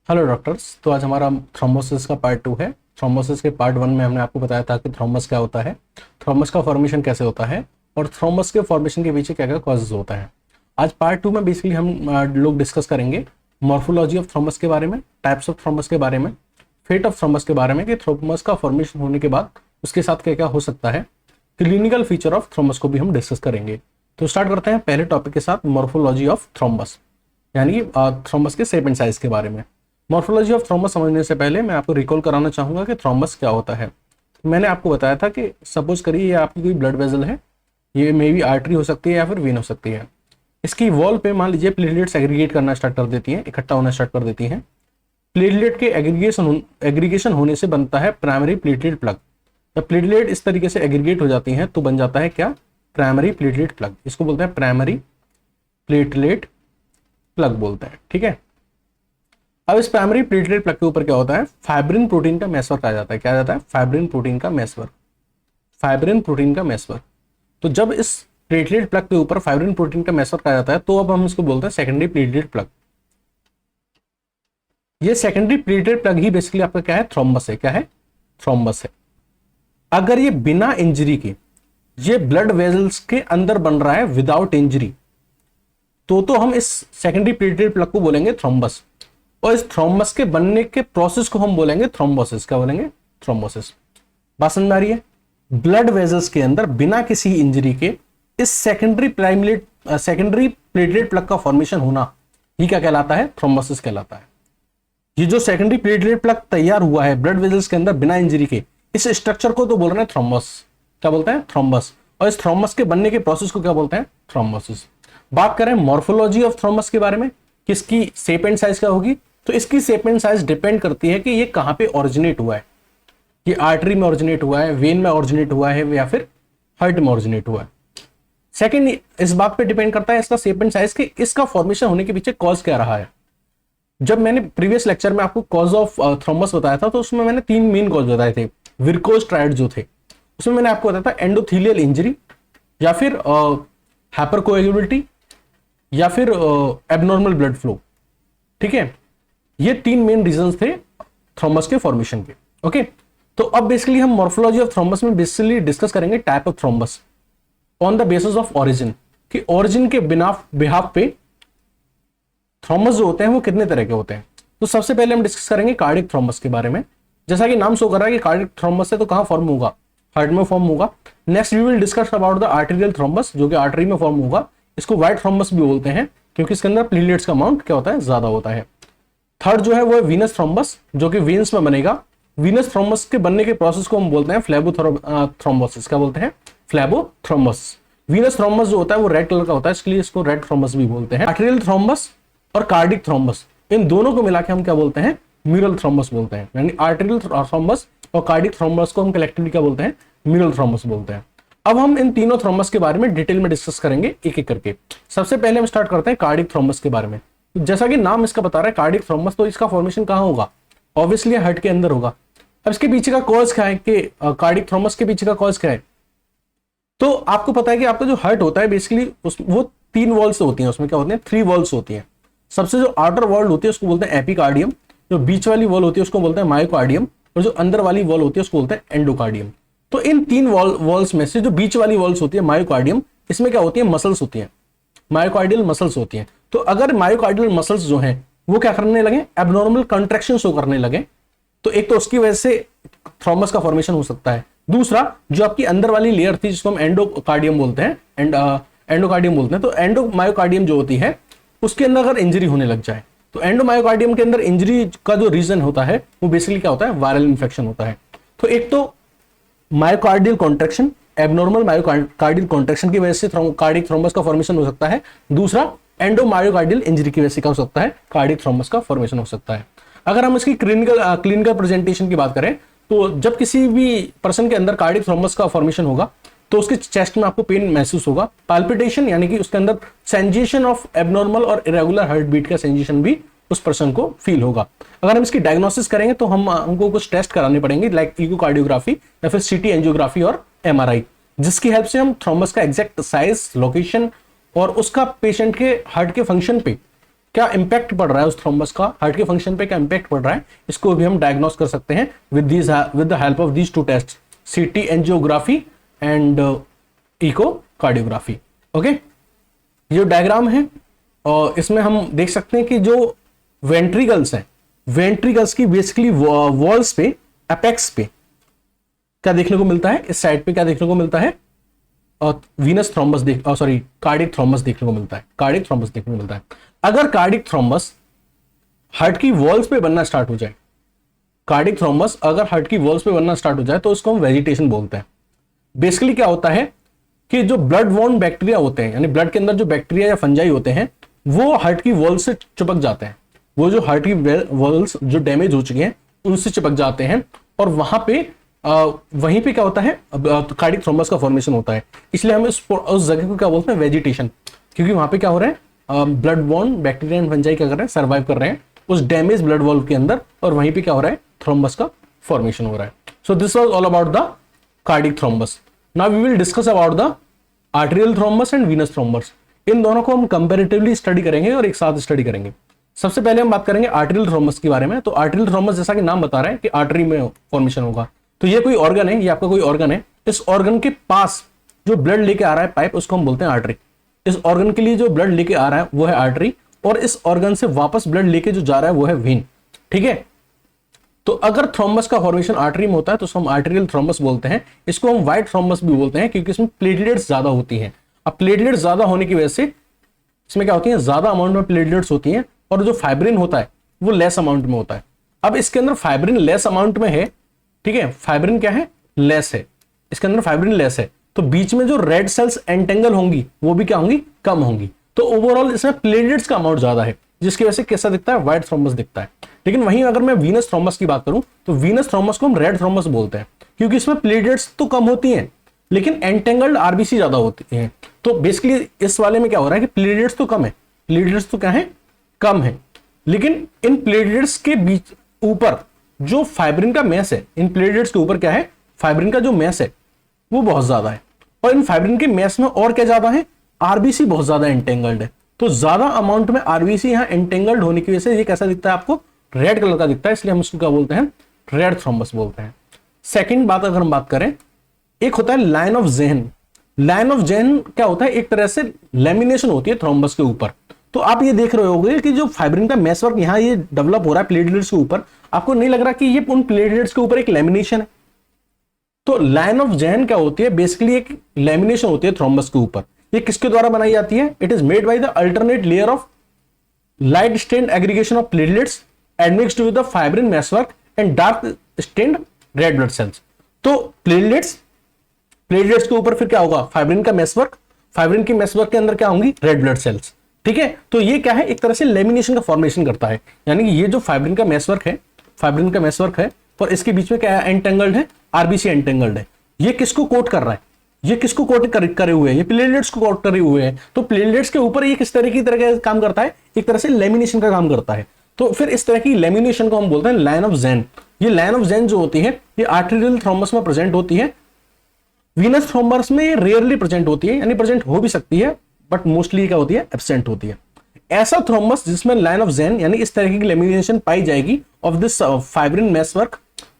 Hello doctors. तो आज हमारा थ्रोम्बोसिस का पार्ट 2 है। थ्रोम्बोसिस के पार्ट 1 में हमने आपको बताया था कि थ्रोम्बस क्या होता है, थ्रोम्बस का फॉर्मेशन कैसे होता है और थ्रोम्बस के फॉर्मेशन के पीछे क्या क्या कॉजेज होता है। आज पार्ट 2 में बेसिकली हम लोग डिस्कस करेंगे मॉर्फोलॉजी ऑफ थ्रोम्बस के बारे में, टाइप्स ऑफ थ्रोम्बस के बारे में, फेट ऑफ थ्रोम्बस के बारे में कि थ्रोम्बस का फॉर्मेशन होने के बाद उसके साथ क्या क्या हो सकता है, क्लिनिकल फीचर ऑफ थ्रोम्बस को भी हम डिस्कस करेंगे। तो स्टार्ट करते हैं पहले टॉपिक के साथ, मॉर्फोलॉजी ऑफ थ्रोम्बस, यानी कि थ्रोम्बस के शेप एंड साइज के बारे में। मॉर्फोलॉजी ऑफ थ्रोम्बस समझने से पहले मैं आपको रिकॉल कराना चाहूंगा कि थ्रोम्बस क्या होता है। मैंने आपको बताया था कि सपोज करिए ये आपकी कोई ब्लड वेजल है, ये मे बी आर्टरी हो सकती है या फिर वेन हो सकती है। इसकी वॉल पे मान लीजिए प्लेटलेट्स एग्रीगेट करना स्टार्ट कर देती हैं, इकट्ठा होना स्टार्ट कर देती हैं। प्लेटलेट के एग्रीगेशन होने से बनता है प्राइमरी प्लेटलेट प्लग। जब प्लेटलेट इस तरीके से एग्रीगेट हो जाती हैं तो बन जाता है क्या, प्राइमरी प्लेटलेट प्लग। इसको बोलते हैं प्राइमरी प्लेटलेट प्लग बोलते हैं, ठीक है। अब इस प्राइमरी प्लेटलेट प्लग के ऊपर क्या होता है, फाइब्रिन प्रोटीन का मेसवर्क आ जाता है। क्या आ जाता है, फाइब्रिन प्रोटीन का मेसवर्क, फाइब्रिन प्रोटीन का मेसवर्क। तो जब इस प्लेटलेट प्लग के ऊपर फाइब्रिन प्रोटीन का मेसवर्क आ जाता है तो अब हम इसको बोलते हैं सेकेंडरी प्लेटलेट प्लग। ये सेकेंडरी प्लेटलेट प्लग ही बेसिकली आपका क्या है, थ्रोम्बस है। क्या है, थ्रोम्बस है। अगर ये बिना इंजरी के ये ब्लड वेजल्स के अंदर बन रहा है विदाउट इंजरी, तो हम इस सेकेंडरी प्लेटलेट प्लग को बोलेंगे थ्रोम्बस, और इस थ्रोम्बस के बनने के प्रोसेस को हम बोलेंगे थ्रोम्बोसिस। क्या बोलेंगे, थ्रोम्बोसिस। बात समझ में आ रही है। ब्लड वेजल्स के अंदर बिना किसी इंजरी के इस सेकेंडरी प्लेटलेट प्लग का फॉर्मेशन होना ही क्या कहलाता है, थ्रोम्बोसिस कहलाता है। ये जो सेकेंडरी प्लेटलेट प्लग तैयार हुआ है ब्लड वेजल्स के अंदर बिना इंजरी के, इस स्ट्रक्चर को तो बोल रहे हैं थ्रोम्बस। क्या बोलते हैं, थ्रोम्बस। और इस थ्रोम्बस के बनने के प्रोसेस को क्या बोलते हैं, थ्रोम्बोसिस। बात करें मॉर्फोलॉजी ऑफ थ्रोम्बस के बारे में, किसकी शेप एंड साइज क्या होगी, तो इसकी शेप एंड साइज डिपेंड करती है कि ये कहां पे ओरिजिनेट हुआ है। ये आर्टरी में ओरिजिनेट हुआ है, वेन में ओरिजिनेट हुआ है या फिर हार्ट में ओरिजिनेट हुआ है। सेकंड, इस बात पे डिपेंड करता है इसका शेप एंड साइज कि इसका फॉर्मेशन होने के पीछे कॉज क्या रहा है। जब मैंने प्रीवियस लेक्चर में आपको कॉज ऑफ थ्रोम्बस बताया था तो उसमें मैंने 3 मेन कॉज बताए थे। विरकोज ट्रायड जो थे उसमें मैंने आपको बताया था एंडोथीलियल इंजरी, या फिर हाइपरकोएगुलेबिलिटी, या फिर एबनॉर्मल ब्लड फ्लो, ठीक है। ये 3 मेन रीजंस थे थ्रोम्बस के फॉर्मेशन के। ओके, तो अब बेसिकली हम मॉर्फोलॉजी ऑफ थ्रोम्बस में बेसिकली डिस्कस करेंगे type of thrombus on the basis of origin, कि ओरिजिन के बिहाफ पे थ्रोम्बस जो होते हैं वो कितने तरह के होते हैं। तो सबसे पहले हम डिस्कस करेंगे कार्डिक थ्रोम्बस के बारे में। जैसा कि नाम शो कर रहा है कि कार्डिक थ्रोम्बस है तो कहां फॉर्म होगा, हार्ट में फॉर्म होगा। Next we will discuss about the arterial thrombus, जो कि आर्टरी में फॉर्म होगा। इसको व्हाइट थ्रोम्बस भी बोलते हैं क्योंकि इसके अंदर प्लेटलेट्स का अमाउंट क्या होता है, ज्यादा होता है। थर्ड जो है वो है वीनस थ्रोम्बस, जो कि वेन्स में बनेगा। वीनस थ्रोम्बस के बनने के प्रोसेस को हम बोलते हैं फ्लेबोथ्रोम्बोसिस। क्या बोलते हैं, फ्लेबोथ्रोम्बस। वीनस थ्रोम्बस जो होता है वो रेड कलर का होता है, इसलिए इसको रेड थ्रोम्बस भी बोलते हैं। आर्टेरियल थ्रोम्बस और कार्डिक थ्रोम्बस, इन दोनों को मिला के हम क्या बोलते हैं, म्यूरल थ्रोम्बस बोलते हैं। यानी आर्टेरियल थ्रोम्बस और कार्डिक थ्रोम्बस को हम कलेक्टिवली क्या बोलते हैं, म्यूरल थ्रोम्बस बोलते हैं। अब हम इन तीनों थ्रोम्बस के बारे में डिटेल में डिस्कस करेंगे एक एक करके। सबसे पहले हम स्टार्ट करते हैं कार्डिक थ्रोम्बस के बारे में। जैसा कि नाम इसका बता रहा है कार्डिक थ्रोम्बस, तो इसका फॉर्मेशन कहां होगा, ऑब्वियसली हार्ट के अंदर होगा। अब इसके पीछे का कॉज क्या है, कि कार्डिक थ्रोम्बस के पीछे का कॉज क्या है। तो आपको पता है कि आपका जो हार्ट होता है बेसिकली वो 3 वॉल्स होती हैं, उसमें क्या होते हैं, 3 वॉल्स होती हैं। सबसे जो आउटर वॉल होती है उसको बोलते हैं एपिकार्डियम, जो बीच वाली वॉल होती है उसको बोलते हैं मायोकार्डियम, और जो अंदर वाली वॉल होती है उसको बोलते हैं एंडोकार्डियम। तो इन 3 वॉल्स में से जो बीच वाली वॉल्स होती है मायोकार्डियम, इसमें क्या होती है, मसल्स होती हैं, मायोकार्डियल मसल्स होती हैं। तो अगर मायोकार्डियल मसल्स जो हैं वो क्या करने लगे, एबनॉर्मल कंट्रैक्शन शो करने लगे, तो एक तो उसकी वजह से थ्रोम्बस का फॉर्मेशन हो सकता है। दूसरा, जो आपकी अंदर वाली लेयर थी जिसको हम एंडोकार्डियम बोलते हैं, एंडोकार्डियम बोलते हैं, तो एंडोमायोकार्डियम जो होती है उसके अंदर अगर इंजरी होने लग जाए, तो एंडोमायोकार्डियम के अंदर इंजरी का जो रीजन होता है वो बेसिकली क्या होता है, वायरल इंफेक्शन होता है। तो एक तो myocardial contraction, abnormal myocardial contraction की वजह से कार्डिक थ्रोम्बस का फॉर्मेशन हो सकता है। दूसरा, एंडोमायोकार्डियल इंजरी की वजह से क्या हो सकता है, कार्डिक थ्रोम्बस का फॉर्मेशन हो सकता है। अगर हम इसकी क्लिनिकल प्रेजेंटेशन की बात करें तो जब किसी भी पर्सन के अंदर कार्डिक थ्रोम्बस का फॉर्मेशन होगा तो उसके चेस्ट में आपको पेन महसूस होगा, पाल्पिटेशन यानी कि उसके अंदर सेंसेशन ऑफ एबनॉर्मल और इरेगुलर हार्ट बीट का सेंसेशन भी उस पर्सन को फील होगा। अगर हम इसकी डायग्नोसिस करेंगे तो हमको कुछ टेस्ट कराने पड़ेंगे, लाइक इकोकार्डियोग्राफी या फिर सीटी एंजियोग्राफी और एमआरआई, जिसकी हेल्प से हम थ्रोम्बस का एग्जैक्ट साइज, लोकेशन और उसका पेशेंट के हार्ट के फंक्शन पे क्या इंपैक्ट पड़ रहा है उस थ्रोम्बस का, हार्ट के फंक्शन पे क्या इंपैक्ट पड़ रहा है, इसको भी हम डायग्नोस कर सकते हैं with the help of these two test, CT angiography and echocardiography. Okay, ये डायग्राम है और इसमें हम देख सकते हैं कि जो वेंट्रिकल्स हैं, वेंट्रिकल्स की बेसिकली वॉल्स पे, एपेक्स पे क्या देखने को मिलता है, इस साइड पे क्या देखने को मिलता है, और वीनस थ्रोम्बस कार्डिक थ्रोम्बस देखने को मिलता है, कार्डिक थ्रोम्बस देखने को मिलता है। अगर कार्डिक थ्रोम्बस हार्ट की वॉल्स पे बनना स्टार्ट हो जाए, कार्डिक थ्रोम्बस अगर हार्ट की वॉल्स पे बनना स्टार्ट हो जाए तो उसको हम वेजिटेशन बोलते हैं। बेसिकली क्या होता है कि जो ब्लड वॉर्न बैक्टीरिया होते हैं, यानी ब्लड के अंदर जो बैक्टीरिया या फंजाई होते हैं, वो हार्ट की वॉल से चिपक जाते हैं, वो जो हार्ट की वॉल्स जो डैमेज हो चुकी हैं उनसे चिपक जाते हैं, और वहां पे वहीं पे क्या होता है, कार्डिक थ्रोम्बस का फॉर्मेशन होता है। इसलिए हम उस जगह को क्या बोलते हैं, वेजिटेशन, क्योंकि वहां पे क्या हो रहा है, blood borne bacteria and fungi क्या कर रहे हैं, सर्वाइव कर रहे हैं उस डैमेज ब्लड वॉल्व के अंदर, और वहीं पे क्या हो रहा है, थ्रोम्बस का फॉर्मेशन हो रहा है। So this was all about the cardiac thrombus. Now we will discuss about the arterial thrombus and venous thrombus. इन दोनों को हम कंपैरेटिवली स्टडी करेंगे और एक साथ स्टडी करेंगे। सबसे पहले हम बात करेंगे आर्टेरियल थ्रोम्बस के बारे में। तो आर्टेरियल थ्रोम्बस जैसा कि नाम बता रहा है कि आर्टरी में फॉर्मेशन होगा, तो ये कोई ऑर्गन है, ये आपका कोई ऑर्गन है, इस ऑर्गन के पास जो ब्लड लेके आ रहा है पाइप, उसको हम बोलते हैं आर्टरी। इस ऑर्गन के लिए जो ब्लड लेके आ रहा है वो है आर्टरी, और इस ऑर्गन से वापस ब्लड लेके जो जा रहा है वो है वेन। ठीक है, तो अगर थ्रोम्बस का फॉर्मेशन आर्टरी में होता है तो उसको हम आर्टेरियल थ्रोम्बस बोलते हैं। इसको हम व्हाइट थ्रोम्बस भी बोलते हैं क्योंकि इसमें प्लेटलेट्स ज्यादा होती हैं। अब प्लेटलेट्स ज्यादा होने की वजह से इसमें क्या होती है, ज्यादा अमाउंट में प्लेटलेट्स होती हैं, और जो फाइब्रिन होता है वो लेस अमाउंट में होता है। अब इसके अंदर फाइब्रिन लेस अमाउंट में है, ठीक है, फाइब्रिन क्या है, लेस है, इसके अंदर फाइब्रिन लेस है, तो बीच में जो रेड सेल्स एंटेंगल होंगी वो भी क्या होंगी, कम होंगी। तो ओवरऑल इसमें प्लेटलेट्स का अमाउंट ज्यादा है, जिसकी वजह से कैसा दिखता है, व्हाइट थ्रोम्बस दिखता है। लेकिन वहीं अगर मैं वीनस थ्रोम्बस की बात करूं तो वीनस थ्रोम्बस को हम रेड थ्रोम्बस बोलते हैं, क्योंकि इसमें प्लेटलेट्स तो कम होती हैं लेकिन एंटेंगल्ड आरबीसी ज्यादा होती हैं। तो बेसिकली इस वाले में क्या हो रहा है कि प्लेटलेट्स तो कम है, प्लेटलेट्स तो क्या है, कम है, लेकिन इन प्लेटलेट्स के बीच ऊपर जो फाइब्रिन का मैस है, इन प्लेटलेट्स के ऊपर क्या है, फाइब्रिन का जो मैस है वो बहुत ज्यादा है, और इन फाइब्रिन के मैस में और क्या ज्यादा है, आरबीसी बहुत ज्यादा एंटेंगल्ड है। तो ज्यादा अमाउंट में आरबीसी यहाँ एंटेंगल्ड होने की वजह से ये कैसा दिखता है, आपको रेड कलर का दिखता है, इसलिए हम इसको क्या बोलते हैं, रेड थ्रोम्बस बोलते हैं। सेकंड बात अगर हम बात करें, एक होता है लाइन ऑफ ज़ेहन। लाइन ऑफ ज़ेहन क्या होता है, एक तरह से लेमिनेशन होती है थ्रोम्बस के ऊपर। तो आप ये देख रहे होंगे कि जो फाइब्रिन का मेसवर्क यहाँ ये डेवलप हो रहा है प्लेटलेट्स के ऊपर, आपको नहीं लग रहा कि ये उन प्लेटलेट्स के ऊपर एक लेमिनेशन है। तो लाइन ऑफ ज़ेहन क्या होती है, बेसिकली एक लेमिनेशन होती है थ्रोम्बस के ऊपर। ये किसके द्वारा बनाई जाती है, it is made by the alternate layer of light stained aggregation of platelets admixed with the fibrin meshwork and dark stained red blood cells. तो प्लेटलेट्स के ऊपर फिर क्या होगा, फाइब्रिन का मेसवर्क, फाइब्रिन की मेसवर्क के अंदर क्या होंगी, रेड ब्लड सेल्स। ठीक है, तो ये क्या है, एक तरह से लेमिनेशन का फॉर्मेशन करता है, यानी कि ये जो फाइब्रिन का मेसवर्क है, फाइब्रिन का मेसवर्क है, और इसके बीच में क्या है, एंटेंगल्ड है, आरबीसी एंटेंगल्ड है। ये किसको कोट कर रहा है, ये किसको कोट करे हुए हैं, ये प्लेटलेट्स को कोट करे हुए हैं। तो प्लेटलेट्स के ऊपर ये किस तरह का काम करता है, एक तरह से लेमिनेशन का काम करता है। तो फिर इस तरह की लेमिनेशन को हम बोलते हैं लाइन ऑफ ज़ेहन। ये लाइन ऑफ ज़ेहन जो होती है ये आर्टेरियल थ्रोम्बस में प्रेजेंट होती है, वीनस थ्रोम्बस में रेयरली प्रेजेंट होती है, यानी प्रेजेंट हो भी सकती है बट मोस्टली क्या होती है, एब्सेंट होती है। ऐसा थ्रोम्बस जिसमें लाइन ऑफ ज़ेहन यानी इस तरह की लेमिनेशन पाई जाएगी of this fibrin meshwork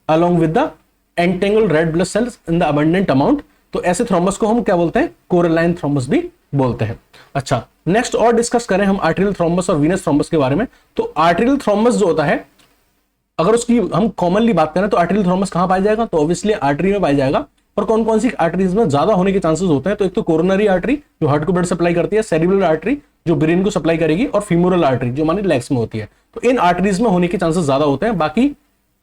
along with the entangled red blood cells in the abundant amount, तो ऐसे थ्रोम्बस को हम क्या बोलते हैं, कोरेलाइन थ्रोम्बस भी बोलते हैं। अच्छा, नेक्स्ट और डिस्कस करें हम आर्टेरियल थ्रोम्बस और वीनस थ्रोम्बस के बारे में। तो आर्टेरियल थ्रोम्बस जो होता है, अगर उसकी हम कॉमनली बात करें तो आर्टेरियल थ्रोम्बस कहां पाया जाएगा, तो ऑब्वियसली आर्टरी में पाया जाएगा। और कौन कौन सी आर्टरीज में ज्यादा होने के चांसेस होते हैं, तो एक तो कोरोनरी आर्टरी जो हार्ट को ब्लड सप्लाई करती है, सेरिब्रल आर्टरी जो ब्रेन को सप्लाई करेगी, और फीमोरल आर्टरी जो हमारी लेग्स में होती है। तो इन आर्टरीज में होने के चांसेस ज्यादा होते हैं, बाकी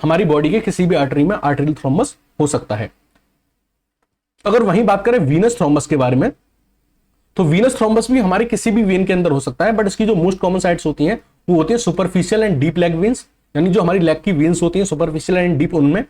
हमारी बॉडी के किसी भी आर्टरी में आर्टेरियल थ्रोम्बस हो सकता है। अगर वहीं बात करें वीनस थ्रोम्बस के बारे में, तो वीनस थ्रोम्बस भी हमारे किसी भी वेन के अंदर हो सकता है, बट इसकी जो मोस्ट कॉमन साइट्स होती हैं वो होती है superficial and deep leg veins, यानी जो हमारी लेग की वेन्स होती हैं सुपरफिशियल एंड डीप, उनमें।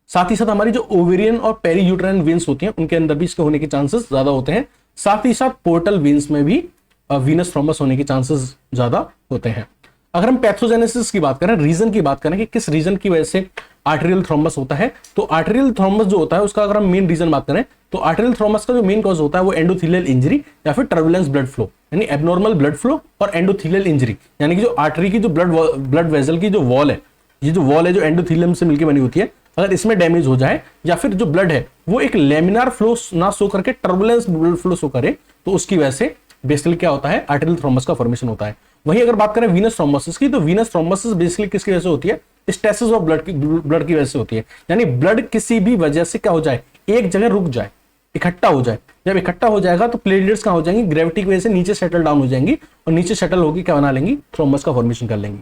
साथ ही साथ हमारी जो ओवेरियन और पेरी यूट्राइन वेन्स होती हैं उनके अंदर भी इसके होने के चांसेस ज्यादा होते हैं। साथ ही साथ पोर्टल वेन्स में भी वीनस थ्रोम्बस होने के चांसेस ज्यादा होते हैं। अगर हम पैथोजेनेसिस की बात करें, रीजन की बात करें कि किस रीजन की वजह से आर्टेरियल थ्रोम्बस होता है। तो आर्टेरियल थ्रोम्बस जो होता है उसका अगर हम मेन रीजन बात करें तो आर्टेरियल थ्रोम्बस का जो मेन कॉज होता है वो एंडोथेलियल इंजरी या फिर टर्बुलेंस ब्लड फ्लो, यानी एबनॉर्मल ब्लड फ्लो और एंडोथेलियल इंजरी, यानी कि जो आर्टरी की जो ब्लड वेसल की जो वॉल है, ये जो वॉल है जो एंडोथेलियम से मिलकर बनी होती है, अगर इसमें डैमेज हो जाए या फिर जो ब्लड है वो एक लेमिनार फ्लो ना शो करके टर्बुलेंस ब्लड फ्लो शो करे, तो उसकी वजह से बेसिकली क्या होता है, आर्टेरियल थ्रोम्बस का फॉर्मेशन होता है। वहीं अगर बात करें वीनस थ्रोम्बोसिस की, तो वीनस थ्रोम्बोसिस बेसिकली किसकी वजह से होती है, स्टेसिस ऑफ ब्लड की वजह से होती है, यानी ब्लड किसी भी वजह से क्या हो जाए, एक जगह रुक जाए, इकट्ठा हो जाए। जब इकट्ठा हो जाएगा तो प्लेटलेट्स कहां हो जाएंगी, ग्रेविटी की वजह से नीचे सेटल डाउन हो जाएंगी और नीचे सेटल होकर क्या बना लेंगी, थ्रोम्बस का फॉर्मेशन कर लेंगी।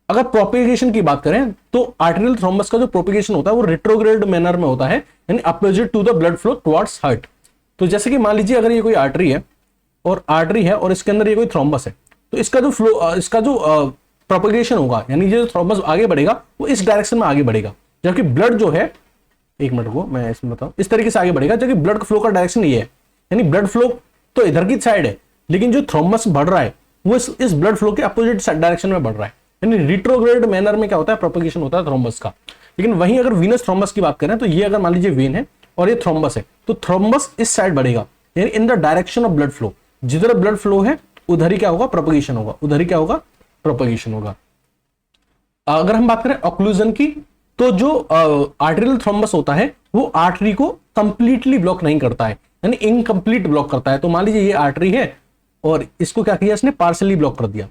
अगर प्रोपेगेशन की बात करें तो आर्टेरियल थ्रोम्बस का जो प्रोपेगेशन होता है वो रिट्रोग्रेड मैनर में होता है, यानी opposite to the blood flow towards heart. तो जैसे कि मान लीजिए अगर ये कोई आर्टरी है और इसके अंदर ये कोई थ्रोम्बस है, तो इसका जो फ्लो, इसका जो प्रोपेगेशन होगा, यानी ये जो थ्रोम्बस आगे बढ़ेगा वो इस डायरेक्शन में आगे बढ़ेगा, जबकि ब्लड जो है, एक मिनट को मैं इसमें बताऊं, इस तरीके से आगे बढ़ेगा, जबकि ब्लड फ्लो का डायरेक्शन ये है, यानी ब्लड फ्लो तो इधर की साइड है, लेकिन जो थ्रोम्बस बढ़ रहा है वो इस ब्लड फ्लो के अपोजिट डायरेक्शन में बढ़ रहा है, यानी रिट्रोग्रेड मैनर में क्या होता है, प्रोपेगेशन होता है थ्रोम्बस का। लेकिन वहीं अगर वीनस थ्रोम्बस की बात करें तो ये अगर मान लीजिए वेन है और ये थ्रोम्बस है, तो थ्रोम्बस इस साइड बढ़ेगा, यानी in the direction of blood flow, जिधर ब्लड फ्लो है उधर ही क्या होगा, प्रोपेगेशन होगा, उधर ही क्या होगा, प्रोपेगेशन होगा। अगर हम बात करें ऑक्लूजन की, तो जो आर्टेरियल थ्रोम्बस होता है वो आर्टरी को कंप्लीटली ब्लॉक नहीं करता है, यानी इनकम्प्लीट ब्लॉक करता है। तो मान लीजिए ये आर्टरी है और इसको क्या किया इसने, पार्शियली ब्लॉक कर दिया,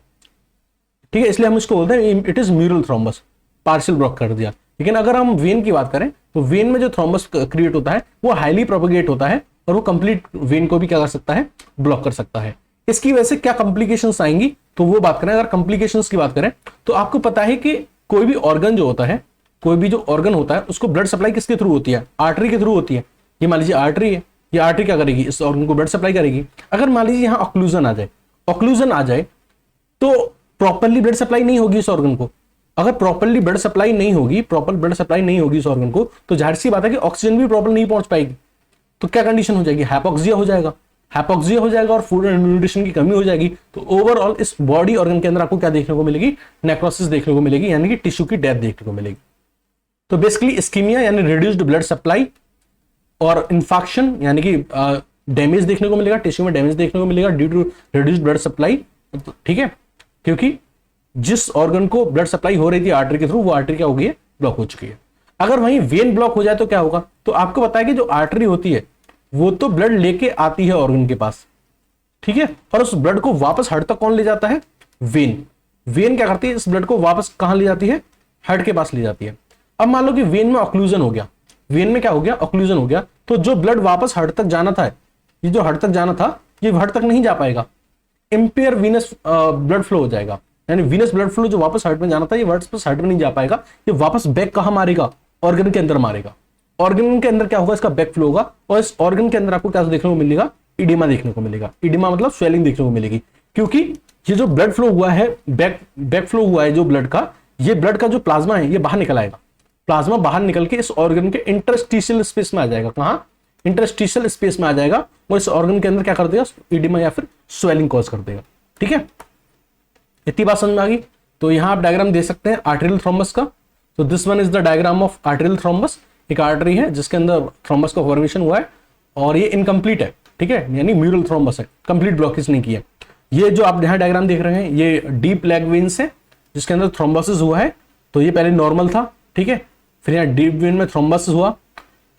ठीक है, इसलिए हम इसको बोलते हैं it is mural thrombus, partial block कर दिया। लेकिन अगर हम वेन की बात करें तो वेन में जो थ्रोम्बस क्रिएट होता है वो हाईली प्रोपेगेट होता है और वो कंप्लीट वेन को भी क्या कर सकता है, ब्लॉक कर सकता है। इसकी वजह से क्या कॉम्प्लिकेशंस आएंगी, तो वो बात करें, अगर कॉम्प्लिकेशंस की बात करें तो आपको पता है कि कोई भी ऑर्गन जो होता है, कोई भी जो ऑर्गन होता है उसको ब्लड सप्लाई किसके थ्रू होती है, आर्टरी के थ्रू होती है। ये मान लीजिए आर्टरी है, ये आर्टरी क्या करेगी, इस ऑर्गन को ब्लड सप्लाई करेगी। अगर मान लीजिए यहाँ ऑक्लूजन आ जाए तो प्रॉपर्ली ब्लड सप्लाई नहीं होगी इस ऑर्गन को। अगर प्रॉपर्ली ब्लड सप्लाई नहीं होगी, प्रॉपर ब्लड सप्लाई नहीं होगी इस ऑर्गन को, तो जाहिर सी बात है कि ऑक्सीजन भी प्रॉपर नहीं पहुंच पाएगी। तो क्या कंडीशन हो जाएगी, हाइपोक्सिया हो जाएगा, हाइपोक्सिया हो जाएगा और फूड एंड न्यूट्रिशन की कमी हो जाएगी। तो ओवरऑल इस बॉडी ऑर्गन के अंदर आपको क्या देखने को मिलेगी, नेक्रोसिस देखने को मिलेगी, यानी कि टिश्यू की डेथ देखने को मिलेगी। तो बेसिकली इस्कीमिया यानी रिड्यूस्ड ब्लड सप्लाई और इन्फेक्शन यानी कि डैमेज देखने को मिलेगा, टिश्यू में डैमेज देखने को मिलेगा due to reduced blood supply, ठीक है, क्योंकि जिस ऑर्गन को ब्लड सप्लाई हो रही थी आर्टरी के थ्रू, वो आर्टरी क्या हो गई है, ब्लॉक हो चुकी है। अगर वहीं वेन ब्लॉक हो जाए तो क्या होगा, तो आपको पता है कि जो आर्टरी होती है वो तो ब्लड लेके आती है ऑर्गन के पास, ठीक है, और उस ब्लड को वापस हार्ट तक कौन ले जाता है, वेन। वेन क्या करती है, इस ब्लड को वापस कहां ले जाती है, हार्ट के पास ले जाती है। अब मान लो कि वेन में ऑक्लूजन हो गया, वेन में क्या हो गया, ऑक्लूजन हो गया, तो जो ब्लड वापस हार्ट तक जाना था, ये जो हार्ट तक जाना था ये हार्ट तक नहीं जा पाएगा, इंपेयर वीनस ब्लड फ्लो हो जाएगा, यानी वीनस ब्लड फ्लो जो वापस हार्ट में जाना था ये वापस हार्ट में नहीं जा पाएगा, ये वापस बैक कहां मारेगा, ऑर्गन के अंदर मारेगा। ऑर्गन के अंदर क्या होगा, इसका बैक फ्लो होगा और इस ऑर्गन के अंदर आपको क्या देखने को मिलेगा, इडिमा देखने को मिलेगा। इडिमा मतलब स्वेलिंग देखने को मिलेगी, क्योंकि ये जो ब्लड फ्लो हुआ है, बैक फ्लो हुआ है जो ब्लड का, ये ब्लड का जो प्लाज्मा है ये बाहर निकल आएगा, प्लाज्मा बाहर निकल के इस ऑर्गन के इंटरस्टिशियल स्पेस में आ जाएगा, कहां, इंटरस्टिशियल स्पेस में आ जाएगा और इस ऑर्गन के अंदर क्या कर देगा, इडिमा या फिर स्वेलिंग कॉज कर देगा। ठीक है, इतनी बात समझ में आ गई। तो यहां आप डायग्राम दे सकते हैं आर्टेरियल थ्रोम्बस का। तो this one is the diagram of arterial thrombus. एक आर्टरी है जिसके अंदर थ्रोम्बस का फॉर्मेशन हुआ है और ये इनकम्प्लीट है, ठीक है, यानी म्यूरल थ्रोम्बस है, कंप्लीट ब्लॉकेज नहीं किया। ये जो आप यहाँ डायग्राम देख रहे हैं ये डीप लेग वेन्स है जिसके अंदर थ्रोम्बोसिस हुआ है। तो ये पहले नॉर्मल था, ठीक है, फिर यहाँ डीप वेन में थ्रोम्बोसिस हुआ,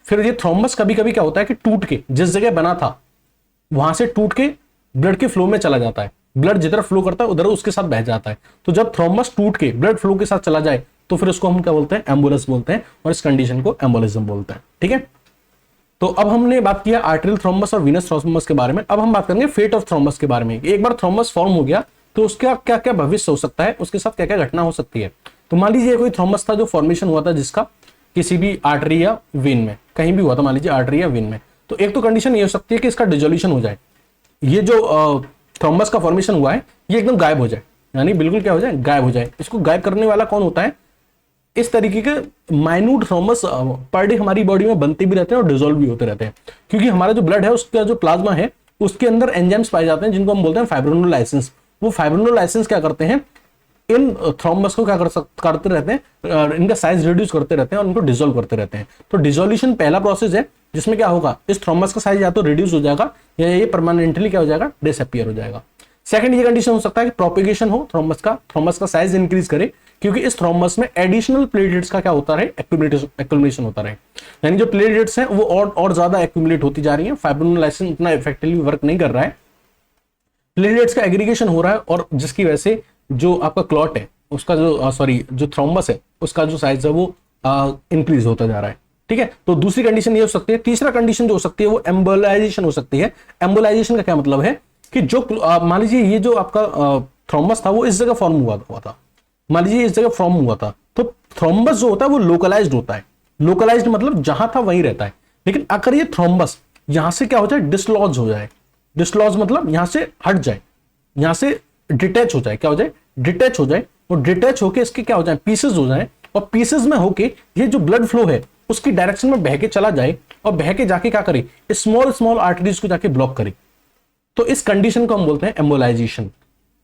फिर ये थ्रोम्बस कभी कभी क्या होता है कि टूट के जिस जगह बना था वहां से टूट के ब्लड के फ्लो में चला जाता है, ब्लड जिधर फ्लो करता है उधर उसके साथ बह जाता है। तो जब थ्रोम्बस टूट के ब्लड फ्लो के साथ चला जाए तो फिर उसको हम क्या बोलते हैं, एम्बोलस बोलते हैं, और इस कंडीशन को एम्बोलिज्म बोलते हैं। ठीक है, तो अब हमने बात किया आर्टेरियल थ्रोम्बस और वीनस थ्रोम्बस के बारे में। अब हम बात करेंगे फेट ऑफ थ्रोम्बस के बारे में। एक बार थ्रोम्बस फॉर्म हो गया तो उसका क्या क्या भविष्य हो सकता है, उसके साथ क्या क्या घटना हो सकती है। तो मान लीजिए कोई थ्रोम्बस था जो फॉर्मेशन हुआ था जिसका किसी भी आर्टरी या वेन में कहीं भी हुआ था, मान लीजिए आर्टरी या वेन में, तो एक तो कंडीशन ये हो सकती है कि इसका डिजोल्यूशन हो जाए, ये जो थ्रोम्बस का फॉर्मेशन हुआ है ये एकदम गायब हो जाए, यानी बिल्कुल क्या हो जाए, गायब हो जाए। इसको गायब करने वाला कौन होता है, इस तरीके के माइन्यूट थ्रोम्बस पर डे हमारी बॉडी में बनते भी रहते हैं और डिसॉल्व भी होते रहते हैं, क्योंकि हमारा जो ब्लड है उसका जो प्लाज्मा है उसके अंदर एंजाइम्स पाए जाते हैं जिनको हम बोलते हैं फाइब्रिनोलाइसिस। वो फाइब्रिनोलाइसिस क्या करते हैं, इन थ्रोम्बस को क्या करते रहते हैं, इनका साइज रिड्यूस करते रहते हैं और इनको डिसॉल्व करते रहते हैं। तो डिसोल्यूशन पहला प्रोसेस है जिसमें क्या होगा, इस थ्रोम्बस का साइज या तो रिड्यूस हो जाएगा या ये परमानेंटली क्या हो जाएगा, डिसअपीयर हो जाएगा। सेकंड ये कंडीशन हो सकता है कि प्रोपेगेशन हो, थ्रोम्बस का साइज इंक्रीज करे, क्योंकि इस थ्रोम्बस में एडिशनल प्लेटलेट्स का क्या होता है, एक्यूमुलेशन होता रहे, यानी जो प्लेटलेट्स हैं वो और ज्यादा एक्यूमुलेट होती जा रही हैं, फाइब्रोनोलाइसिस इतना इफेक्टिवली वर्क नहीं कर रहा है, प्लेटलेट्स का एग्रीगेशन हो रहा है, और जिसकी वजह से जो आपका क्लॉट है उसका जो थ्रोम्बस है उसका जो साइज है वो इंक्रीज होता जा रहा है। ठीक है, तो दूसरी कंडीशन ये हो सकती है। तीसरा कंडीशन जो हो सकती है वो एम्बोलाइजेशन हो सकती है। एम्बोलाइजेशन का क्या मतलब है कि जो मान लीजिए ये जो आपका थ्रोम्बस था वो इस जगह फॉर्म हुआ था, मान लीजिए इस जगह फॉर्म हुआ था, तो थ्रोम्बस जो होता है वो लोकलाइज्ड होता है। लोकलाइज्ड मतलब जहां था वहीं रहता है। लेकिन अगर ये थ्रोम्बस यहां से क्या हो जाए, डिसलॉज हो जाए, डिसलॉज मतलब यहां से हट जाए, यहां से डिटैच हो जाए, क्या हो जाए, डिटैच हो जाए, और डिटैच होके इसके क्या हो जाए, पीसेस हो जाए, और पीसेस में होके ये जो ब्लड फ्लो है उसकी डायरेक्शन में बह के चला जाए, और बह के जाके क्या करे, स्मॉल स्मॉल आर्टरीज को जाके ब्लॉक करे, तो इस कंडीशन को हम बोलते हैं एम्बोलाइजेशन।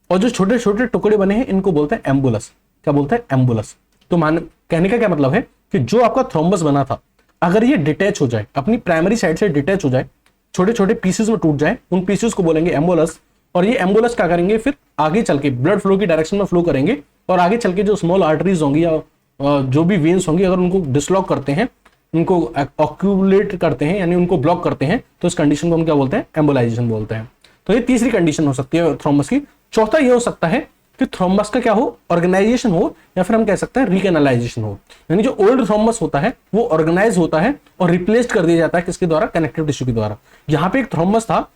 और जो छोटे छोटे टुकड़े बने हैं इनको बोलते हैं एम्बुलस। क्या बोलते हैं, एम्बुलस। तो कहने का क्या मतलब है कि जो आपका थ्रोम्बस बना था अगर ये डिटैच हो जाए, अपनी प्राइमरी साइड से डिटैच हो जाए, छोटे छोटे पीसेस में टूट जाए, उन पीसेस को बोलेंगे एम्बुलस। और ये एम्बुलस क्या करेंगे, फिर आगे चल के ब्लड फ्लो की डायरेक्शन में फ्लो करेंगे, और आगे चल के जो स्मॉल आर्टरीज होंगी या जो भी वेन्स होंगी अगर उनको डिसलॉक करते हैं, उनको ऑक्यूमुलेट करते हैं, यानी उनको ब्लॉक करते हैं, तो इस कंडीशन को हम क्या बोलते हैं, एम्बोलाइजेशन बोलते हैं। तो ये तीसरी कंडीशन हो सकती है थ्रोम्बस की। चौथा ये हो सकता है कि थ्रोम्बस का क्या हो, ऑर्गेनाइजेशन हो, या फिर हम कह सकते हैं रिकैनालाइजेशन हो, यानी जो ओल्ड थ्रोम्बस होता है वो ऑर्गेनाइज होता है और रिप्लेस्ड कर दिया जाता है किसके द्वारा, कनेक्टिव टिश्यू के द्वारा। यहां पे एक थ्रोम्बस था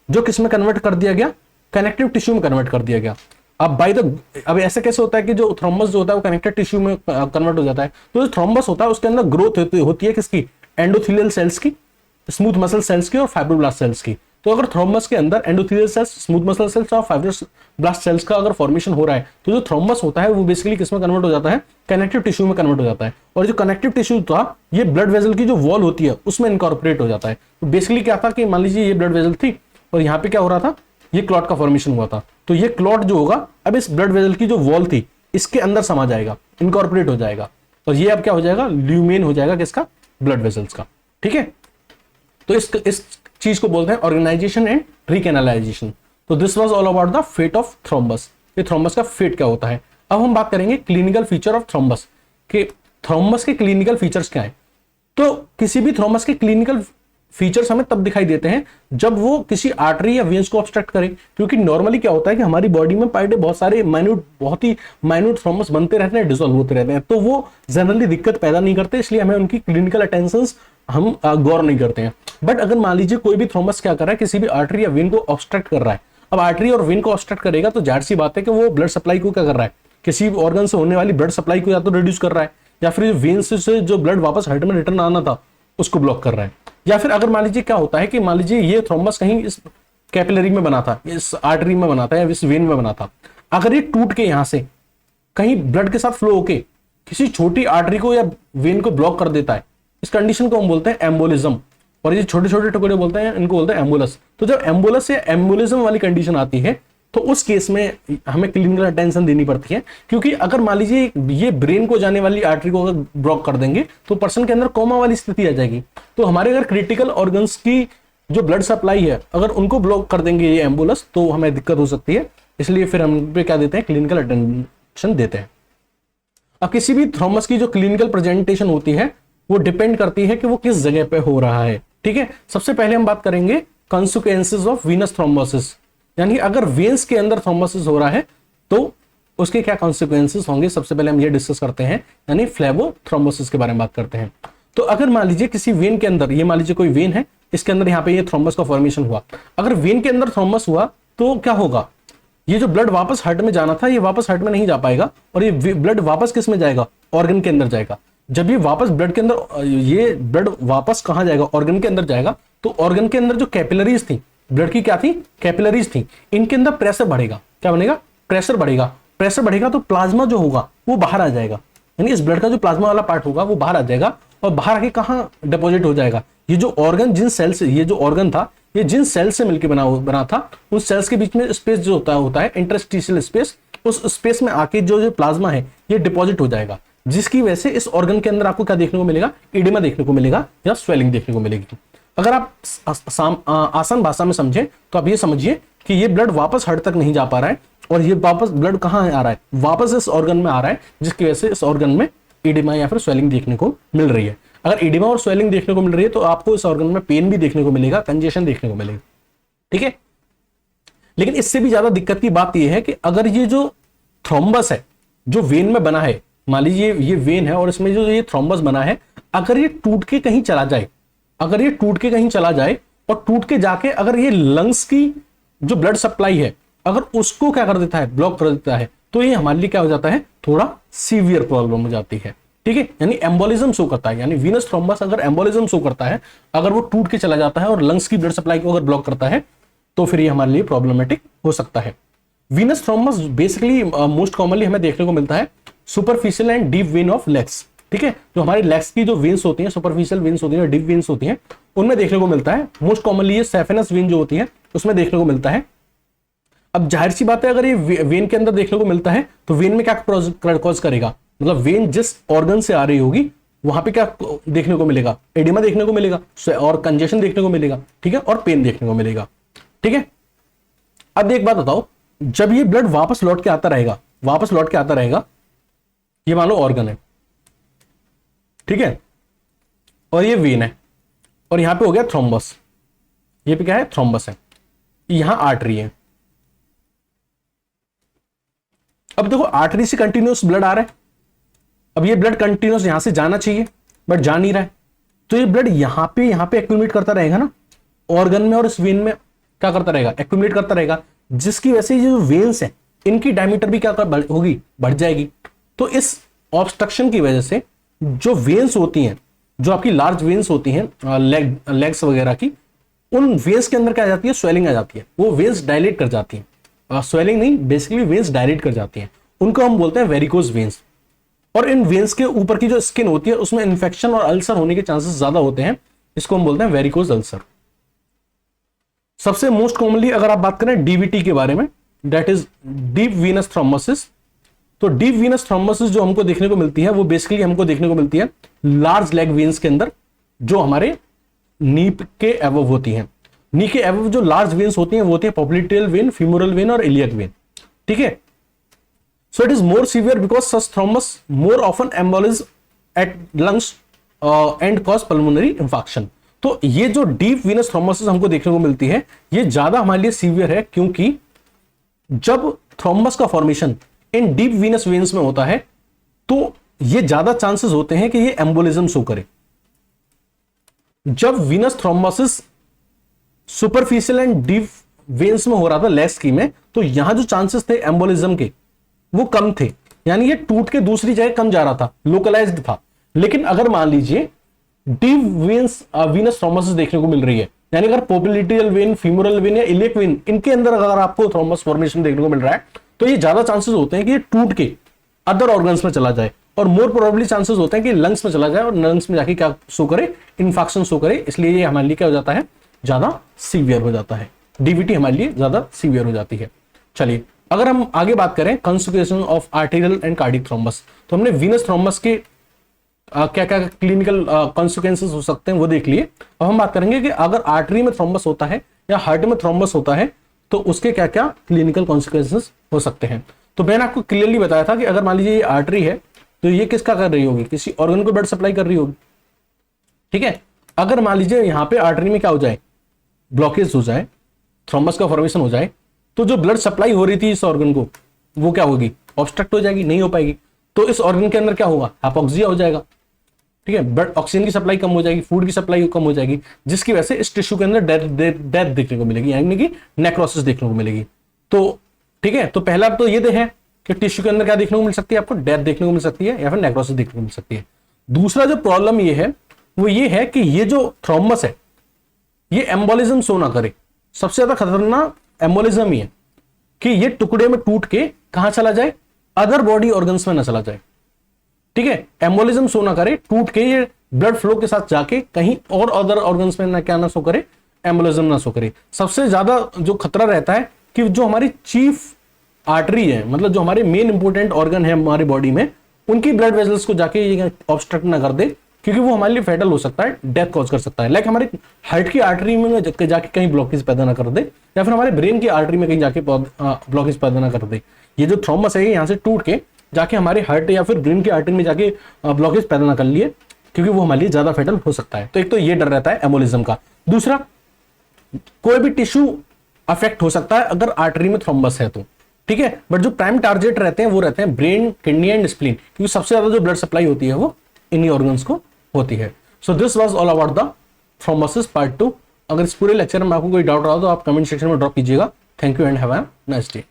जो किस में कन्वर्ट कर दिया गया, कनेक्टिव टिश्यू में कन्वर्ट कर दिया गया। अब ऐसा कैसे होता है कि जो थ्रोम्बस जो होता है वो कनेक्टिव टिश्यू में कन्वर्ट हो जाता है, तो जो थ्रोम्बस होता है उसके अंदर ग्रोथ होती है किसकी, एंडोथेलियल सेल्स की, स्मूथ मसल सेल्स की और फाइब्रोब्लास्ट सेल्स की। तो अगर थ्रोम्बस के अंदर endothelial cells, smooth muscle cells और फाइब्रोब्लास्ट सेल्स का अगर फॉर्मेशन हो रहा है, तो जो थ्रोम्बस होता है वो बेसिकली किसमें कन्वर्ट हो जाता है, कनेक्टिव टिश्यू में कन्वर्ट हो जाता है। और जो कनेक्टिव टिश्यू था ये ब्लड वेजल की जो वॉल होती है उसमें इनकॉर्पोरेट हो जाता है। तो बेसिकली क्या था कि मान लीजिए ये ब्लड वेजल थी और यहाँ पे क्या हो रहा था, ये क्लॉट का फॉर्मेशन हुआ था, तो ये क्लॉट जो होगा अब इस ब्लड वेजल की जो वॉल थी इसके अंदर समा जाएगा, इनकॉर्पोरेट हो जाएगा, और ये अब क्या हो जाएगा, ल्यूमेन हो जाएगा किसका, ब्लड वेसल्स का। ठीक है, तो इस चीज को बोलते हैं ऑर्गेनाइजेशन एंड रिकैनालाइजेशन। तो this was all about the fate of thrombus. ये थ्रोम्बस का फेट क्या होता है। अब हम बात करेंगे क्लिनिकल फीचर ऑफ थ्रोम्बस के, थ्रोम्बस के क्लिनिकल फीचर्स क्या है। तो किसी भी थ्रोम्बस के क्लिनिकल फीचर्स हमें तब दिखाई देते हैं जब वो किसी आर्टरी या वेन्स को ऑब्स्ट्रक्ट करे, क्योंकि नॉर्मली क्या होता है कि हमारी बॉडी में पर डे बहुत ही माइन्यूट थ्रोम्बस बनते रहते हैं, डिसॉल्व होते रहते हैं, तो वो जनरली दिक्कत पैदा नहीं करते, इसलिए हमें उनकी क्लिनिकल अटेंशन हम गौर नहीं करते हैं। बट अगर मान लीजिए कोई भी थ्रोम्बस क्या कर रहा है, किसी भी आर्टरी या वेन को ऑब्स्ट्रक्ट कर रहा है, अब आर्टरी और वेन को ऑब्स्ट्रक्ट करेगा तो जाहिर सी बात है कि वो ब्लड सप्लाई को क्या कर रहा है, किसी ऑर्गन से होने वाली ब्लड सप्लाई को या तो रिड्यूस कर रहा है, या फिर वेन से जो ब्लड वापस हार्ट में रिटर्न आना था उसको ब्लॉक कर रहा है। या फिर अगर मान लीजिए क्या होता है कि मान लीजिए ये थ्रोम्बस कहीं इस कैपिलरी में बना था, इस आर्टरी में बना था या इस वेन में बना था, अगर ये टूट के यहां से कहीं ब्लड के साथ फ्लो होके किसी छोटी आर्टरी को या वेन को ब्लॉक कर देता है, इस कंडीशन को हम बोलते हैं एम्बोलिज्म। और ये छोटे छोटे टुकड़े बोलते हैं, इनको बोलते हैं एम्बुलस। तो जब एम्बुलस या एम्बोलिज्म वाली कंडीशन आती है तो उस केस में हमें क्लिनिकल अटेंशन देनी पड़ती है, क्योंकि अगर मान लीजिए ये ब्रेन को जाने वाली आर्टरी को अगर ब्लॉक कर देंगे तो पर्सन के अंदर कोमा वाली स्थिति आ जाएगी। तो हमारे अगर क्रिटिकल ऑर्गन्स की जो ब्लड सप्लाई है अगर उनको ब्लॉक कर देंगे ये एम्बुलस, तो हमें दिक्कत हो सकती है, इसलिए फिर हम पे क्या देते हैं, क्लिनिकल अटेंशन देते हैं। अब किसी भी थ्रोम्बस की जो क्लिनिकल प्रेजेंटेशन होती है वो डिपेंड करती है कि वो किस जगह पे हो रहा है। ठीक है, सबसे पहले हम बात करेंगे कॉन्सिक्वेंसेस ऑफ वीनस थ्रोम्बोसिस, यानी अगर वेन्स के अंदर थ्रोम्बोसिस हो रहा है तो उसके क्या कॉन्सिक्वेंसेस होंगे। सबसे पहले हम ये डिस्कस करते हैं, यानी फ्लेबोथ्रोम्बोसिस के बारे में बात करते हैं। तो अगर मान लीजिए किसी वेन के अंदर, ये मान लीजिए कोई वेन है, इसके अंदर यहाँ पे ये थ्रोम्बस का फॉर्मेशन हुआ, अगर वेन के अंदर थ्रोम्बस हुआ तो क्या होगा, ये जो ब्लड वापस हार्ट में जाना था ये वापस हार्ट में नहीं जा पाएगा, और ये ब्लड वापस किस में जाएगा, ऑर्गन के अंदर जाएगा। जब ये वापस ब्लड के अंदर, ये ब्लड वापस कहां जाएगा, ऑर्गन के अंदर जाएगा, तो ऑर्गन के अंदर जो कैपिलरीज थी, ब्लड की क्या थी, कैपिलरीज थी, इनके अंदर प्रेशर बढ़ेगा। क्या बनेगा, प्रेशर बढ़ेगा। प्रेशर बढ़ेगा तो प्लाज्मा जो होगा वो बाहर आ जाएगा, यानी इस ब्लड का जो प्लाज्मा वाला पार्ट होगा वो बाहर आ जाएगा, और बाहर आके कहां डिपॉजिट हो जाएगा, ये जो ऑर्गन, जिन सेल से, ये जो ऑर्गन था ये जिन सेल से मिलकर बना था, उन सेल्स के बीच में स्पेस जो होता है इंटरस्टिशियल स्पेस, उस स्पेस में आके जो जो प्लाज्मा है ये डिपॉजिट हो जाएगा, जिसकी वजह से इस ऑर्गन के अंदर आपको क्या देखने को मिलेगा, एडिमा देखने को मिलेगा या स्वेलिंग देखने को मिलेगी। अगर आप आसान भाषा में समझें तो आप ये समझिए कि ये ब्लड वापस हार्ट तक नहीं जा पा रहा है, और ये वापस ब्लड कहां आ रहा है, वापस इस ऑर्गन में आ रहा है, जिसकी वजह से इस ऑर्गन में एडिमा या फिर स्वेलिंग देखने को मिल रही है। अगर एडिमा और स्वेलिंग देखने को मिल रही है तो आपको इस ऑर्गन में पेन भी देखने को मिलेगा, कंजेशन देखने को मिलेगा, ठीक है। लेकिन इससे भी ज्यादा दिक्कत की बात यह है कि अगर ये जो थ्रोम्बस है जो वेन में बना है, मान लीजिए ये वेन है और इसमें जो ये थ्रोम्बस बना है, अगर ये टूट के कहीं चला जाए, अगर ये टूट के कहीं चला जाए और टूट के जाके अगर ये लंग्स की जो ब्लड सप्लाई है अगर उसको क्या कर देता है, ब्लॉक कर देता है, तो ये हमारे लिए क्या हो जाता है, थोड़ा सीवियर प्रॉब्लम हो जाती है, ठीक है। यानी एम्बोलिज्म शो करता है, यानी वीनस थ्रोम्बस अगर एम्बोलिज्म शो करता है, अगर वो टूट के चला जाता है और लंग्स की ब्लड सप्लाई को अगर ब्लॉक करता है, तो फिर ये हमारे लिए प्रॉब्लमेटिक हो सकता है। Venus thrombus basically most commonly हमें देखने को मिलता है superficial and deep vein of legs, ठीक है। जो हमारी लेग्स की जो वेन्स होती हैं, सुपरफिशियल वेन्स होती हैं, डीप वेन्स होती हैं, उनमें देखने को मिलता है। मोस्ट कॉमनली ये सेफेनस वेन जो होती है उसमें देखने को मिलता है। अब जाहिर सी बात है, अगर ये वेन के अंदर देखने को मिलता है तो वेन में क्या कॉज करेगा, मतलब वेन जिस ऑर्गन से आ रही होगी वहां पे क्या देखने को मिलेगा, एडिमा देखने को मिलेगा और कंजेशन देखने को मिलेगा, ठीक है, और पेन देखने को मिलेगा, ठीक है। अब एक बात बताओ, जब ये ब्लड वापस लौट के आता रहेगा, वापस लौट के आता रहेगा, ये मान लो ऑर्गन है, ठीक है, और ये वेन है, और यहां पे हो गया थ्रोम्बस, ये पे क्या है, थ्रोम्बस है, यहां आर्टरी है। अब देखो आर्टरी से कंटिन्यूस ब्लड आ रहा है, अब ये ब्लड कंटिन्यूस यहां से जाना चाहिए बट जा नहीं रहा है, तो ये ब्लड यहां पे एक्यूमुलेट करता रहेगा ना ऑर्गन में, और इस वेन में क्या करता रहेगा, एक्यूमुलेट करता रहेगा, जिसकी वजह से ये जो वेन्स है इनकी डायमीटर भी क्या होगी, बढ़ जाएगी। तो इस ऑब्स्ट्रक्शन की वजह से जो वेन्स होती हैं, जो आपकी लार्ज वेन्स होती हैं लेग्स वगैरह की, उन वेन्स के अंदर क्या आ जाती है, स्वेलिंग आ जाती है, वो वेन्स डायलेट कर जाती हैं, स्वेलिंग नहीं, बेसिकली वेन्स डायलेट कर जाती हैं, उनको हम बोलते हैं वेरिकोज वेन्स। और इन वेन्स के ऊपर की जो स्किन होती है उसमें इन्फेक्शन और अल्सर होने के चांसेस ज्यादा होते हैं, इसको हम बोलते हैं वेरिकोज अल्सर। सबसे मोस्ट कॉमनली अगर आप बात करें डीवीटी के बारे में, that is deep Venus thrombosis, तो डीप वीनस थ्रोम्बोसिस जो हमको देखने को मिलती है वो बेसिकली हमको देखने को मिलती है लार्ज लेग वेन्स के अंदर, जो हमारे नी के अबव होती हैं। नी के अबव जो लार्ज वेन्स होती हैं वो होती है पॉप्लिटियल वेन, फीमोरल वेन और इलियक वेन, ठीक है। So it is more severe because such thrombus more often embolise at lungs and cause pulmonary infection. तो ये जो डीप वीनस थ्रोम्बोसिस हमको देखने को मिलती है ये ज्यादा हमारे लिए सीवियर है, क्योंकि जब थ्रोम्बस का फॉर्मेशन इन डीप वीनस वेन्स में होता है तो ये ज्यादा चांसेस होते हैं कि ये एम्बोलिज्म शो करे। जब Venus thrombosis superficial and deep veins में हो रहा था लेग्स की में, तो यहां जो चांसेस थे एम्बोलिज्म के वो कम थे, यानी ये टूट के दूसरी जगह कम जा रहा था, लोकलाइज्ड था। लेकिन अगर मान लीजिए डीप वेन्स वीनस थ्रोम्बोसिस देखने को मिल रही है, यानी अगर पोप्लिटियल वेन, फीमोरल वेन या इलियक वेन, इनके अंदर अगर आपको थ्रोम्बस फॉर्मेशन देखने को मिल रहा है, तो ये ज्यादा चांसेस होते हैं कि ये टूट के अदर ऑर्गन्स में चला जाए, और मोर प्रोबेबली चांसेस होते हैं कि लंग्स में चला जाए और लंग्स में जाके क्या शो करे, इन्फेक्शन शो करे। इसलिए ये हमारे लिए क्या हो जाता है, ज्यादा सीवियर हो जाता है, डीवीटी हमारे लिए ज्यादा सीवियर हो जाती है। चलिए अगर हम आगे बात करें consequences of arterial end cardiac thrombus, तो हमने वीनस थ्रोम्बस के क्या क्या क्लिनिकल कॉन्सिक्वेंसेस हो सकते हैं वो देख लिए। अब हम बात करेंगे कि अगर आर्टरी में थ्रोम्बस होता है या हार्ट में थ्रोम्बस होता है तो उसके क्या क्या क्लिनिकल कॉन्सिक्वेंसेस हो सकते हैं। तो मैंने आपको क्लियरली बताया था कि अगर मान लीजिए ये आर्टरी है तो ये किसका कर रही होगी, किसी ऑर्गन को ब्लड सप्लाई कर रही होगी, ठीक है। अगर मान लीजिए यहां पे आर्टरी में क्या हो जाए, ब्लॉकेज हो जाए, थ्रोम्बस का फॉर्मेशन हो जाए, तो जो ब्लड सप्लाई हो रही थी इस ऑर्गन को वो क्या होगी, ऑब्स्ट्रक्ट हो जाएगी, नहीं हो पाएगी। तो इस ऑर्गन के अंदर क्या होगा, हाइपोक्सिया हो जाएगा, ठीक है, ब्लड ऑक्सीजन की सप्लाई कम हो जाएगी, फूड की सप्लाई कम हो जाएगी, जिसकी वजह से इस टिश्यू के अंदर डेथ देखने को मिलेगी, यानी कि नेक्रोसिस देखने को मिलेगी। तो ठीक है, तो पहला तो ये है कि टिश्यू के अंदर क्या देखने को मिल सकती है, आपको डेथ देखने को मिल सकती है या फिर नेक्रोसिस देखने को मिल सकती है। दूसरा जो प्रॉब्लम ये है वो ये है कि ये जो थ्रोम्बस है ये एम्बोलिज्म शो ना करे। सबसे ज्यादा खतरनाक एम्बोलिज्म ही है कि ये टुकड़े में टूट के कहां चला जाए, अदर बॉडी ऑर्गन्स में ना चला जाए, ठीक है। एम्बोलिज्म शो ना करे, टूट के ये ब्लड फ्लो के साथ जाके कहीं और अदर ऑर्गन्स में ना क्या ना शो करे, एम्बोलिज्म ना शो करे। सबसे ज्यादा जो खतरा रहता है कि जो हमारी चीफ आर्टरी है, मतलब जो हमारे मेन इंपॉर्टेंट ऑर्गन है हमारी बॉडी में, उनकी ब्लड वेजल्स को जाके ये ऑब्स्ट्रक्ट ना कर दे, क्योंकि वो हमारे लिए फेटल हो सकता है, डेथ कॉज कर सकता है। लाइक हमारे हार्ट की आर्टरी में जाके कहीं ब्लॉकेज पैदा ना कर दे, या फिर हमारे ब्रेन की आर्टरी में कहीं जाके ब्लॉकेज पैदा ना कर दे। ये जो थ्रोम्बस है यहाँ से टूट के जाके हमारे हार्ट या फिर ब्रेन की आर्टरी में जाके ब्लॉकेज पैदा ना कर लिए, क्योंकि वो हमारे लिए ज्यादा फेटल हो सकता है। तो एक तो ये डर रहता है एम्बोलिज्म का। दूसरा, कोई भी टिश्यू अफेक्ट हो सकता है अगर आर्टरी में थ्रोम्बस है तो, ठीक है। बट जो प्राइम टारगेट रहते हैं वो रहते हैं ब्रेन, किडनी एंड स्प्लीन, क्योंकि सबसे ज्यादा जो ब्लड सप्लाई होती है वो इन्हीं ऑर्गन्स को होती है। So this was all about the thrombosis part 2। अगर इस पूरे लेक्चर में आपको कोई डाउट रहा तो आप कमेंट सेक्शन में ड्रॉप कीजिएगा। Thank you and have a nice day.